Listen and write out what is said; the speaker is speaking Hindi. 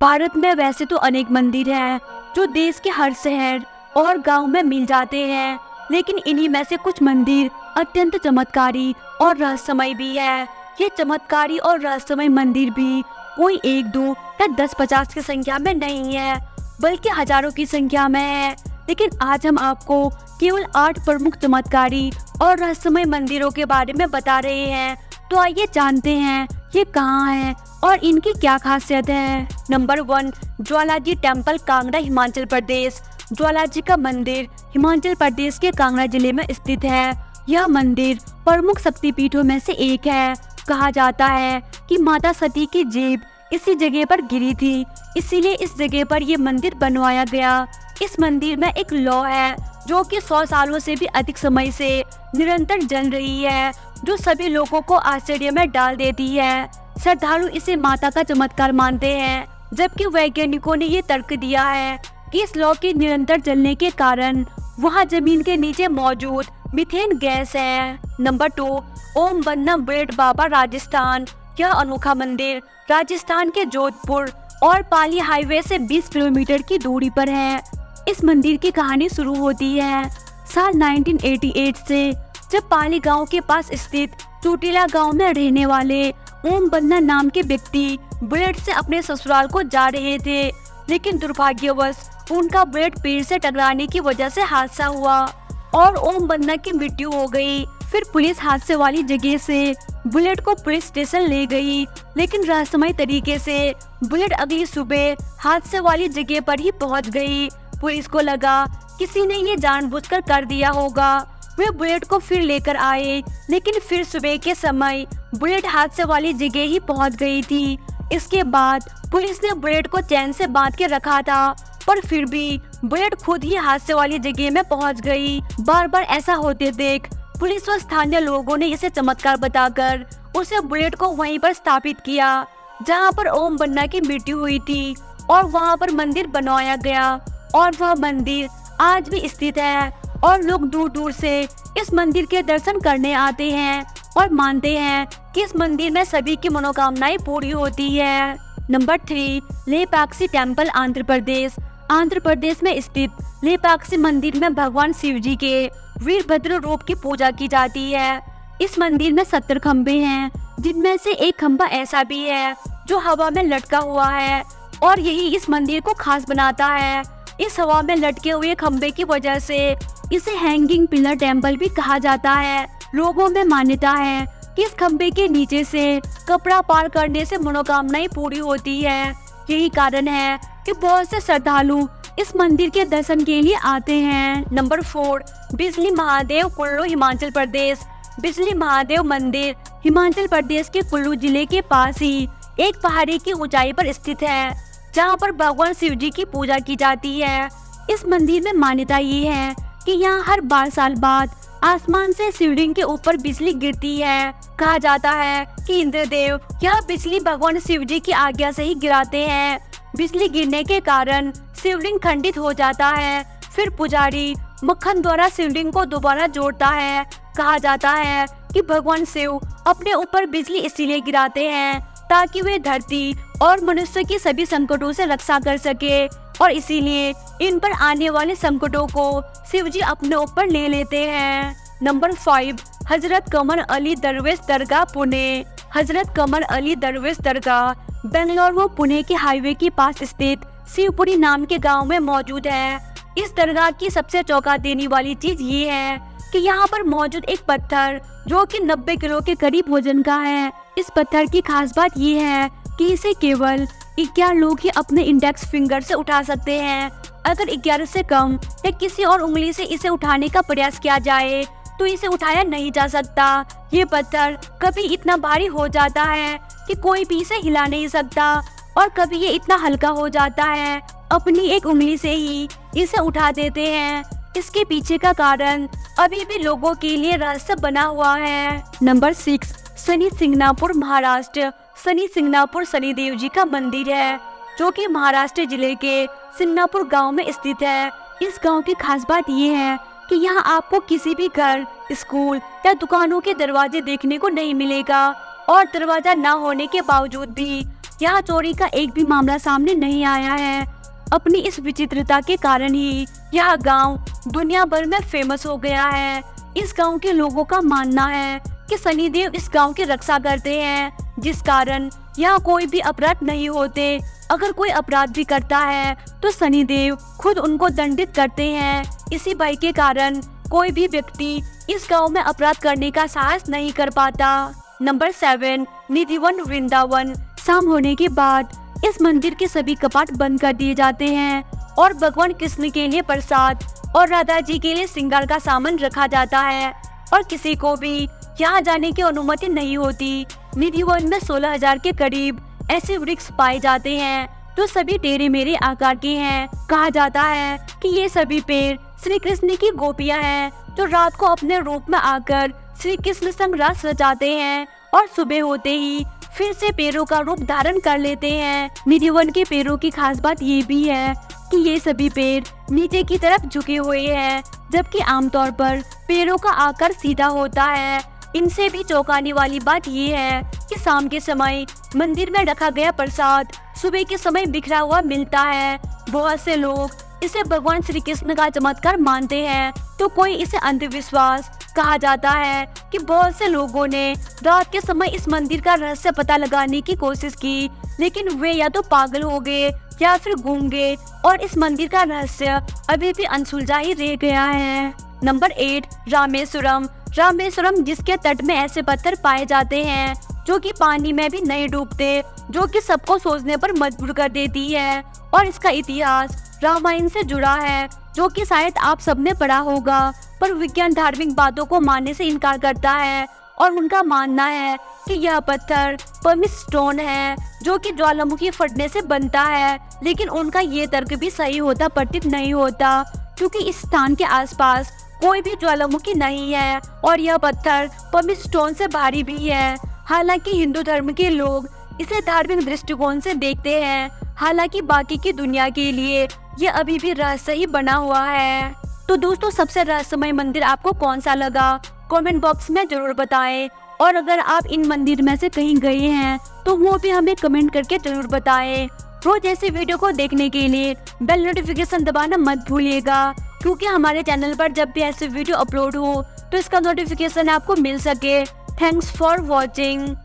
भारत में वैसे तो अनेक मंदिर हैं जो देश के हर शहर और गांव में मिल जाते हैं, लेकिन इन्हीं में से कुछ मंदिर अत्यंत चमत्कारी और रहस्यमय भी है। ये चमत्कारी और रहस्यमय मंदिर भी कोई 1, 2 या 10, 50 की संख्या में नहीं है, बल्कि हजारों की संख्या में है। लेकिन आज हम आपको केवल 8 प्रमुख चमत्कारी और रहस्यमय मंदिरों के बारे में बता रहे हैं। तो आइए जानते हैं ये कहाँ है और इनकी क्या खासियत है। Number 1, Jwalaji temple, Kangra, Himachal Pradesh. ज्वालाजी का मंदिर हिमाचल प्रदेश के कांगड़ा जिले में स्थित है। यह मंदिर प्रमुख शक्तिपीठों में से एक है। कहा जाता है कि माता सती की जीभ इसी जगह पर गिरी थी, इसीलिए इस जगह पर यह मंदिर बनवाया गया। इस मंदिर में एक लौ है जो कि 100 सालों से भी अधिक समय से निरंतर जल रही है, जो सभी लोगों को आश्चर्य में डाल देती है। श्रद्धालु इसे माता का चमत्कार मानते हैं, जबकि वैज्ञानिकों ने ये तर्क दिया है कि इस लौ के निरंतर जलने के कारण वहाँ जमीन के नीचे मौजूद मीथेन गैस है। नंबर 2, ओम बन्ना बेट बाबा, राजस्थान। यह अनोखा मंदिर राजस्थान के जोधपुर और पाली हाईवे से 20 किलोमीटर की दूरी पर है। इस मंदिर की कहानी शुरू होती है साल 1988 से, जब पाली गांव के पास स्थित चोटीला गांव में रहने वाले ओम बन्ना नाम के व्यक्ति बुलेट से अपने ससुराल को जा रहे थे, लेकिन दुर्भाग्यवश उनका बुलेट पेड़ से टकराने की वजह से हादसा हुआ और ओम बन्ना की मृत्यु हो गई। फिर पुलिस हादसे वाली जगह से बुलेट को पुलिस स्टेशन ले गई, लेकिन रहस्यमय तरीके से बुलेट अगली सुबह हादसे वाली जगह पर ही पहुंच गई। पुलिस को लगा किसी ने ये जानबूझकर कर दिया होगा। वे बुलेट को फिर लेकर आए, लेकिन फिर सुबह के समय बुलेट हादसे वाली जगह ही पहुंच गई थी। इसके बाद पुलिस ने बुलेट को चैन से बांध के रखा था, पर फिर भी बुलेट खुद ही हादसे वाली जगह में पहुंच गई। बार बार ऐसा होते देख पुलिस और स्थानीय लोगों ने इसे चमत्कार बताकर उसे बुलेट को वहीं पर स्थापित किया जहां पर ओम बन्ना की मृत्यु हुई थी, और वहां पर मंदिर बनवाया गया, और वह मंदिर आज भी स्थित है और लोग दूर दूर से इस मंदिर के दर्शन करने आते हैं और मानते हैं कि इस मंदिर में सभी की मनोकामनाएं पूरी होती है। Number 3, Lepakshi temple, Andhra Pradesh. आंध्र प्रदेश में स्थित लेपाक्षी मंदिर में भगवान शिव जी के वीरभद्र रूप की पूजा की जाती है। इस मंदिर में 70 खंबे हैं, जिनमें से एक खंबा ऐसा भी है जो हवा में लटका हुआ है, और यही इस मंदिर को खास बनाता है। इस हवा में लटके हुए खंबे की वजह से इसे हैंगिंग पिलर टेम्पल भी कहा जाता है। लोगों में मान्यता है कि इस खंबे के नीचे से कपड़ा पार करने से मनोकामनाएं पूरी होती है। यही कारण है कि बहुत से श्रद्धालु इस मंदिर के दर्शन के लिए आते हैं। नंबर 4, बिजली महादेव, कुल्लू, हिमाचल प्रदेश। बिजली महादेव मंदिर हिमाचल प्रदेश के कुल्लू जिले के पास ही एक पहाड़ी की ऊंचाई पर स्थित है, जहां पर भगवान शिव जी की पूजा की जाती है। इस मंदिर में मान्यता ये है कि यहाँ हर 12 साल बाद आसमान से शिवलिंग के ऊपर बिजली गिरती है। कहा जाता है कि इंद्रदेव यह बिजली भगवान शिव जी की आज्ञा से ही गिराते हैं। बिजली गिरने के कारण शिवलिंग खंडित हो जाता है। फिर पुजारी मक्खन द्वारा शिवलिंग को दोबारा जोड़ता है। कहा जाता है कि भगवान शिव अपने ऊपर बिजली इसीलिए गिराते हैं ताकि वे धरती और मनुष्य की सभी संकटों से रक्षा कर सके, और इसीलिए इन पर आने वाले संकटों को शिव जी अपने ऊपर ले लेते हैं। नंबर 5, हजरत कमर अली दरवेश दरगाह, पुणे। हजरत कमर अली दरवेश दरगाह बेंगलोर व पुणे के हाईवे के पास स्थित शिवपुरी नाम के गांव में मौजूद है। इस दरगाह की सबसे चौंका देने वाली चीज ये है कि यहाँ पर मौजूद एक पत्थर जो कि 90 किलो के करीब वजन का है। इस पत्थर की खास बात ये है कि इसे केवल 11 लोग ही अपने इंडेक्स फिंगर से उठा सकते हैं। अगर 11 से कम या किसी और उंगली से इसे उठाने का प्रयास किया जाए तो इसे उठाया नहीं जा सकता। ये पत्थर कभी इतना भारी हो जाता है कि कोई भी इसे हिला नहीं सकता, और कभी ये इतना हल्का हो जाता है अपनी एक उंगली से ही इसे उठा देते हैं। इसके पीछे का कारण अभी भी लोगों के लिए रहस्य बना हुआ है। नंबर 6, शनि सिंगनापुर, महाराष्ट्र। शनि सिंगनापुर शनिदेव जी का मंदिर है जो कि महाराष्ट्र जिले के सिंगनापुर गांव में स्थित है। इस गांव की खास बात ये है कि यहाँ आपको किसी भी घर, स्कूल या दुकानों के दरवाजे देखने को नहीं मिलेगा, और दरवाजा ना होने के बावजूद भी यहाँ चोरी का एक भी मामला सामने नहीं आया है। अपनी इस विचित्रता के कारण ही यह गांव दुनिया भर में फेमस हो गया है। इस गांव के लोगों का मानना है कि शनिदेव इस गांव की रक्षा करते हैं, जिस कारण यहाँ कोई भी अपराध नहीं होते। अगर कोई अपराध भी करता है तो शनिदेव खुद उनको दंडित करते हैं। इसी भय के कारण कोई भी व्यक्ति इस गांव में अपराध करने का साहस नहीं कर पाता। नंबर 7, निधिवन वृंदावन। शाम होने के बाद इस मंदिर के सभी कपाट बंद कर दिए जाते हैं और भगवान कृष्ण के लिए प्रसाद और राधा जी के लिए श्रृंगार का सामान रखा जाता है और किसी को भी यहाँ जाने की अनुमति नहीं होती। निधिवन में 16,000 के करीब ऐसे वृक्ष पाए जाते हैं जो सभी टेढ़े मेढ़े आकार के हैं। कहा जाता है कि ये सभी पेड़ श्री कृष्ण की गोपियां हैं जो रात को अपने रूप में आकर श्री कृष्ण संग रास रचाते हैं और सुबह होते ही फिर से पेड़ों का रूप धारण कर लेते हैं। निधिवन के पेड़ों की खास बात ये भी है कि ये सभी पेड़ नीचे की तरफ झुके हुए हैं, जबकि आमतौर पर पेड़ों का आकार सीधा होता है। इनसे भी चौंकाने वाली बात ये है कि शाम के समय मंदिर में रखा गया प्रसाद सुबह के समय बिखरा हुआ मिलता है। बहुत से लोग इसे भगवान श्री कृष्ण का चमत्कार मानते हैं तो कोई इसे अंधविश्वास। कहा जाता है कि बहुत से लोगों ने रात के समय इस मंदिर का रहस्य पता लगाने की कोशिश की, लेकिन वे या तो पागल हो गए या फिर गूंग गए और इस मंदिर का रहस्य अभी भी अनसुलझा ही रह गया है। नंबर 8, रामेश्वरम। रामेश्वरम जिसके तट में ऐसे पत्थर पाए जाते हैं जो कि पानी में भी नहीं डूबते, जो कि सबको सोचने पर मजबूर कर देती है। और इसका इतिहास रामायण से जुड़ा है, जो कि शायद आप सबने पढ़ा होगा, पर विज्ञान धार्मिक बातों को मानने से इनकार करता है और उनका मानना है कि यह पत्थर परमिट स्टोन है जो कि ज्वालामुखी फटने से बनता है। लेकिन उनका ये तर्क भी सही होता प्रतीत नहीं होता, क्योंकि इस स्थान के आसपास कोई भी ज्वालामुखी नहीं है और यह पत्थर परमिट स्टोन से भारी भी है। हालांकि हिंदू धर्म के लोग इसे धार्मिक दृष्टिकोण से देखते हैं, हालांकि बाकी की दुनिया के लिए ये अभी भी रहस्य ही बना हुआ है। तो दोस्तों, सबसे रहस्यमय मंदिर आपको कौन सा लगा कमेंट बॉक्स में जरूर बताएं। और अगर आप इन मंदिर में से कहीं गए हैं तो वो भी हमें कमेंट करके जरूर बताएं। रोज ऐसे वीडियो को देखने के लिए बेल नोटिफिकेशन दबाना मत भूलिएगा, क्योंकि हमारे चैनल पर जब भी ऐसे वीडियो अपलोड हो तो इसका नोटिफिकेशन आपको मिल सके। Thanks for watching.